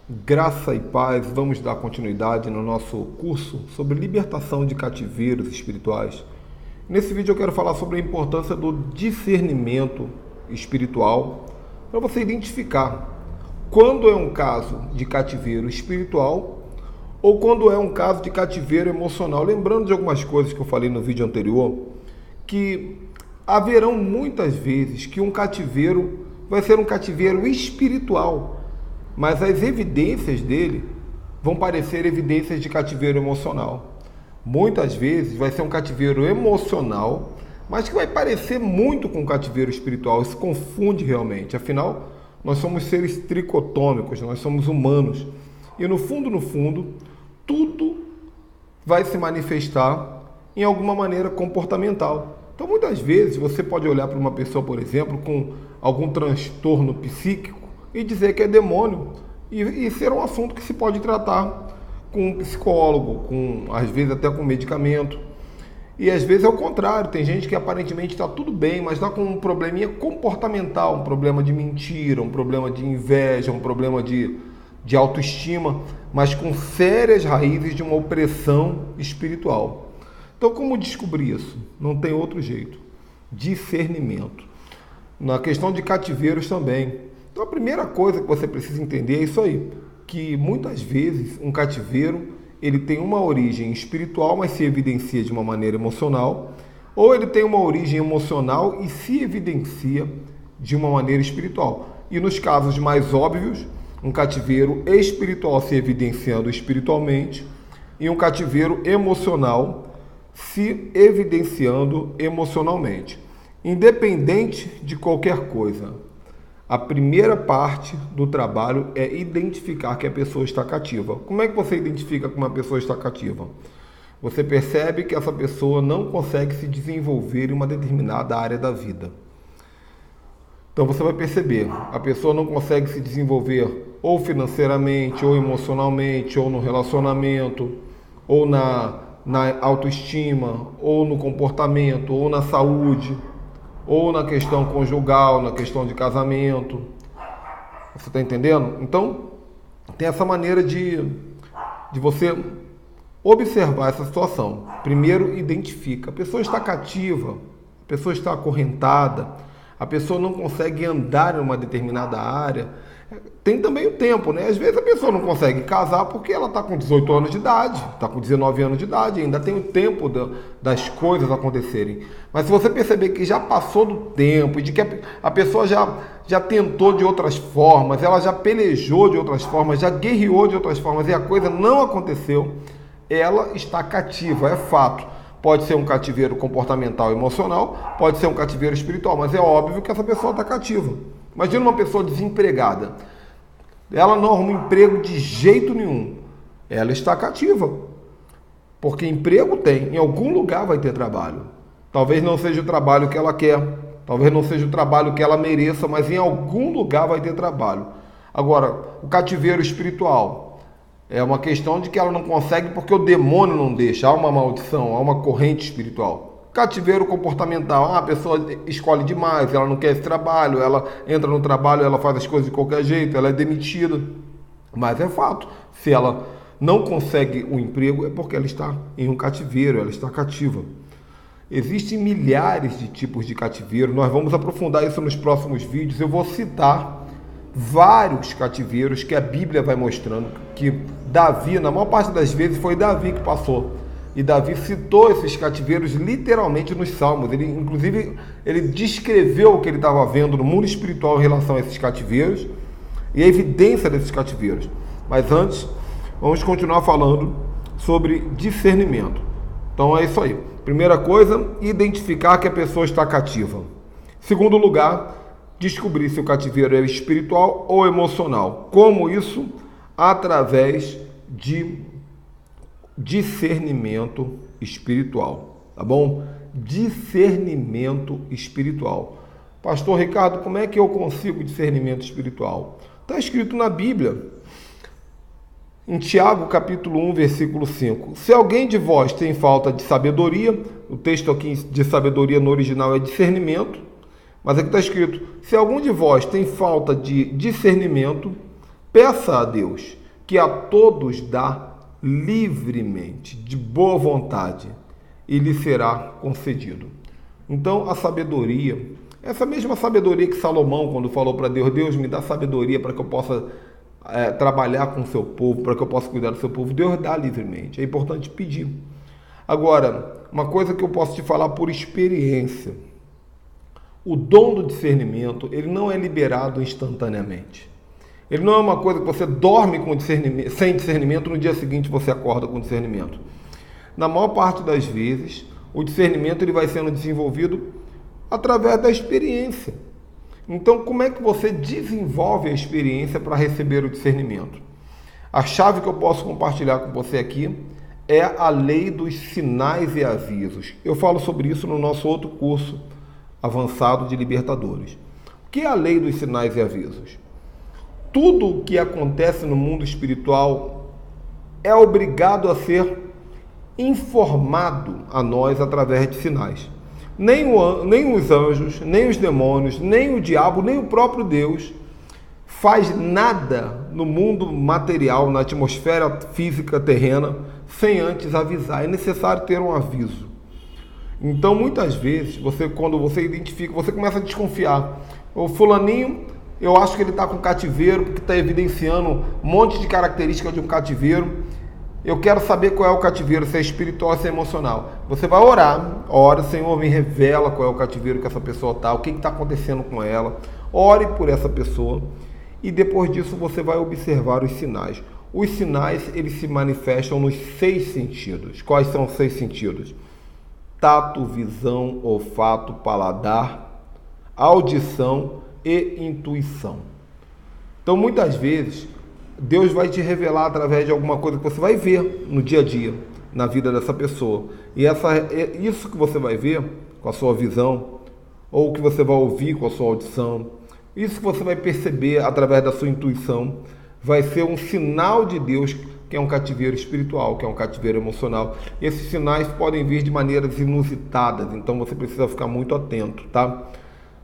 Graça e paz, vamos dar continuidade no nosso curso sobre libertação de cativeiros espirituais. Nesse vídeo eu quero falar sobre a importância do discernimento espiritual para você identificar quando é um caso de cativeiro espiritual ou quando é um caso de cativeiro emocional. Lembrando de algumas coisas que eu falei no vídeo anterior, que haverão muitas vezes que um cativeiro vai ser um cativeiro espiritual, mas as evidências dele vão parecer evidências de cativeiro emocional. Muitas vezes vai ser um cativeiro emocional, mas que vai parecer muito com um cativeiro espiritual. Isso confunde realmente. Afinal, nós somos seres tricotômicos, nós somos humanos. E no fundo, tudo vai se manifestar em alguma maneira comportamental. Então, muitas vezes, você pode olhar para uma pessoa, por exemplo, com algum transtorno psíquico e dizer que é demônio, e ser um assunto que se pode tratar com um psicólogo, às vezes até com medicamento. E às vezes é o contrário, tem gente que aparentemente está tudo bem, mas está com um probleminha comportamental, um problema de mentira, um problema de inveja, um problema de autoestima, mas com sérias raízes de uma opressão espiritual. Então, como descobrir isso? Não tem outro jeito. Discernimento. Na questão de cativeiros também. Então, a primeira coisa que você precisa entender é isso aí, que muitas vezes um cativeiro ele tem uma origem espiritual, mas se evidencia de uma maneira emocional, ou ele tem uma origem emocional e se evidencia de uma maneira espiritual. E nos casos mais óbvios, um cativeiro espiritual se evidenciando espiritualmente e um cativeiro emocional se evidenciando emocionalmente. Independente de qualquer coisa, a primeira parte do trabalho é identificar que a pessoa está cativa. Como é que você identifica que uma pessoa está cativa? Você percebe que essa pessoa não consegue se desenvolver em uma determinada área da vida. Então você vai perceber, a pessoa não consegue se desenvolver ou financeiramente, ou emocionalmente, ou no relacionamento, ou na autoestima, ou no comportamento, ou na saúde, ou na questão conjugal, na questão de casamento. Você está entendendo? Então, tem essa maneira de você observar essa situação. Primeiro, identifica. A pessoa está cativa, a pessoa está acorrentada, a pessoa não consegue andar em uma determinada área. Tem também o tempo, né? Às vezes a pessoa não consegue casar porque ela está com 18 anos de idade, está com 19 anos de idade, ainda tem o tempo das coisas acontecerem. Mas se você perceber que já passou do tempo, de que a pessoa já tentou de outras formas, ela já pelejou de outras formas, já guerreou de outras formas e a coisa não aconteceu, ela está cativa, é fato. Pode ser um cativeiro comportamental e emocional, pode ser um cativeiro espiritual, mas é óbvio que essa pessoa está cativa. Imagina uma pessoa desempregada. Ela não arruma emprego de jeito nenhum. Ela está cativa. Porque emprego tem. Em algum lugar vai ter trabalho. Talvez não seja o trabalho que ela quer. Talvez não seja o trabalho que ela mereça, mas em algum lugar vai ter trabalho. Agora, o cativeiro espiritual é uma questão de que ela não consegue porque o demônio não deixa. Há uma maldição, há uma corrente espiritual. Cativeiro comportamental, a pessoa escolhe demais, ela não quer esse trabalho, ela entra no trabalho, ela faz as coisas de qualquer jeito, ela é demitida. Mas é fato, se ela não consegue o emprego é porque ela está em um cativeiro, ela está cativa. Existem milhares de tipos de cativeiro, nós vamos aprofundar isso nos próximos vídeos. Eu vou citar vários cativeiros que a Bíblia vai mostrando, que Davi, na maior parte das vezes, foi Davi que passou. E Davi citou esses cativeiros literalmente nos Salmos. Inclusive, ele descreveu o que ele estava vendo no mundo espiritual em relação a esses cativeiros e a evidência desses cativeiros. Mas antes, vamos continuar falando sobre discernimento. Então é isso aí. Primeira coisa, identificar que a pessoa está cativa. Segundo lugar, descobrir se o cativeiro é espiritual ou emocional. Como isso? Através de discernimento espiritual, tá bom? Discernimento espiritual. Pastor Ricardo, como é que eu consigo discernimento espiritual? Está escrito na Bíblia, em Tiago, capítulo 1, versículo 5. Se alguém de vós tem falta de sabedoria, o texto aqui de sabedoria no original é discernimento, mas aqui está escrito, se algum de vós tem falta de discernimento, Peça a Deus, que a todos dá livremente, de boa vontade, e lhe será concedido. Então, a sabedoria, essa mesma sabedoria que Salomão, quando falou para Deus, Deus me dá sabedoria para que eu possa trabalhar com o seu povo, para que eu possa cuidar do seu povo, Deus dá livremente. É importante pedir. Agora, uma coisa que eu posso te falar por experiência, o dom do discernimento, ele não é liberado instantaneamente. Ele não é uma coisa que você dorme com discernimento, sem discernimento, no dia seguinte você acorda com discernimento. Na maior parte das vezes, o discernimento ele vai sendo desenvolvido através da experiência. Então, como é que você desenvolve a experiência para receber o discernimento? A chave que eu posso compartilhar com você aqui é a lei dos sinais e avisos. Eu falo sobre isso no nosso outro curso avançado de Libertadores. O que é a lei dos sinais e avisos? Tudo o que acontece no mundo espiritual é obrigado a ser informado a nós através de sinais. Nem os anjos, nem os demônios, nem o diabo, nem o próprio Deus faz nada no mundo material, na atmosfera física terrena, sem antes avisar. É necessário ter um aviso. Então, muitas vezes, quando você identifica, você começa a desconfiar. O fulaninho, eu acho que ele está com cativeiro, porque está evidenciando um monte de características de um cativeiro. Eu quero saber qual é o cativeiro, se é espiritual ou se é emocional. Você vai orar, ora, Senhor, me revela qual é o cativeiro que essa pessoa está, o que está acontecendo com ela. Ore por essa pessoa e depois disso você vai observar os sinais. Os sinais, eles se manifestam nos 6 sentidos. Quais são os 6 sentidos? Tato, visão, olfato, paladar, audição e intuição. Então, muitas vezes, Deus vai te revelar através de alguma coisa que você vai ver no dia a dia, na vida dessa pessoa. E isso que você vai ver com a sua visão, ou que você vai ouvir com a sua audição, isso que você vai perceber através da sua intuição, vai ser um sinal de Deus, que é um cativeiro espiritual, que é um cativeiro emocional. Esses sinais podem vir de maneiras inusitadas, então você precisa ficar muito atento, tá?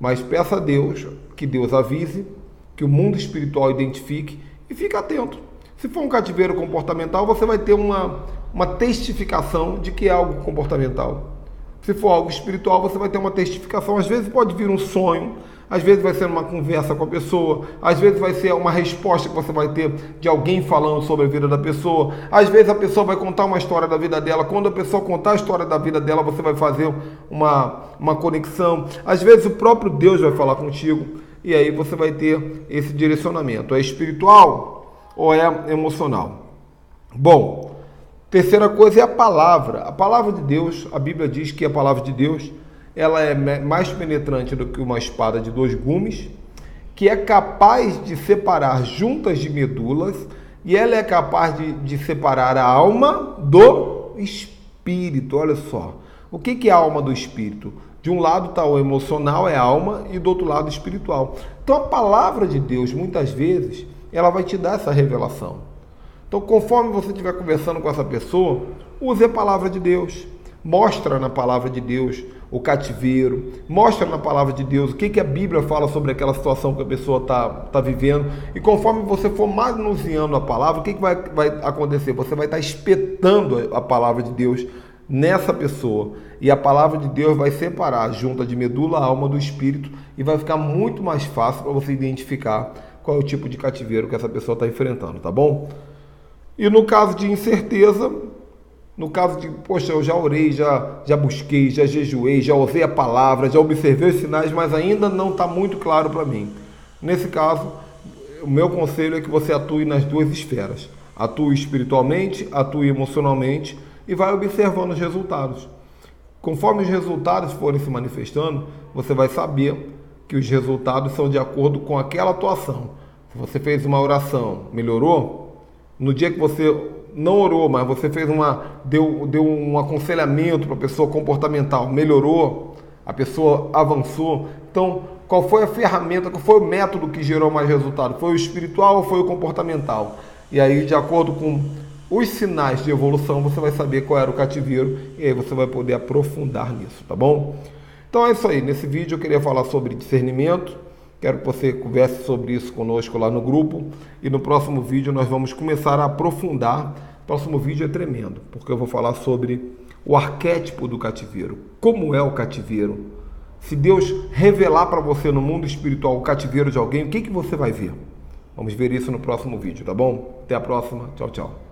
Mas peça a Deus, que Deus avise, que o mundo espiritual identifique, e fique atento. Se for um cativeiro comportamental, você vai ter uma testificação de que é algo comportamental. Se for algo espiritual, você vai ter uma testificação. Às vezes pode vir um sonho, às vezes vai ser uma conversa com a pessoa, às vezes vai ser uma resposta que você vai ter de alguém falando sobre a vida da pessoa, às vezes a pessoa vai contar uma história da vida dela. Quando a pessoa contar a história da vida dela, você vai fazer uma conexão. Às vezes o próprio Deus vai falar contigo. E aí você vai ter esse direcionamento. É espiritual ou é emocional? Bom, terceira coisa é a palavra. A palavra de Deus, a Bíblia diz que a palavra de Deus, ela é mais penetrante do que uma espada de 2 gumes, que é capaz de separar juntas de medulas, e ela é capaz de separar a alma do espírito. Olha só. O que é a alma do espírito? De um lado está o emocional, é a alma, e do outro lado o espiritual. Então a palavra de Deus, muitas vezes, ela vai te dar essa revelação. Então, conforme você estiver conversando com essa pessoa, use a palavra de Deus. Mostra na palavra de Deus o cativeiro. Mostra na palavra de Deus o que a Bíblia fala sobre aquela situação que a pessoa está vivendo. E conforme você for manuseando a palavra, o que vai acontecer? Você vai estar espetando a palavra de Deus nessa pessoa, e a palavra de Deus vai separar a junta de medula, a alma do espírito, e vai ficar muito mais fácil para você identificar qual é o tipo de cativeiro que essa pessoa está enfrentando, tá bom? E no caso de incerteza, no caso de, poxa, eu já orei, já busquei, já jejuei, já usei a palavra, já observei os sinais, mas ainda não está muito claro para mim. Nesse caso, o meu conselho é que você atue nas 2 esferas. Atue espiritualmente, atue emocionalmente, e vai observando os resultados. Conforme os resultados forem se manifestando, você vai saber que os resultados são de acordo com aquela atuação. Se você fez uma oração, melhorou? No dia que você não orou, mas você fez deu um aconselhamento para a pessoa comportamental, melhorou? A pessoa avançou? Então, qual foi a ferramenta, qual foi o método que gerou mais resultado? Foi o espiritual ou foi o comportamental? E aí, de acordo com os sinais de evolução, você vai saber qual era o cativeiro, e aí você vai poder aprofundar nisso, tá bom? Então é isso aí. Nesse vídeo eu queria falar sobre discernimento. Quero que você converse sobre isso conosco lá no grupo. E no próximo vídeo nós vamos começar a aprofundar. O próximo vídeo é tremendo, porque eu vou falar sobre o arquétipo do cativeiro. Como é o cativeiro? Se Deus revelar para você no mundo espiritual o cativeiro de alguém, o que você vai ver? Vamos ver isso no próximo vídeo, tá bom? Até a próxima. Tchau, tchau.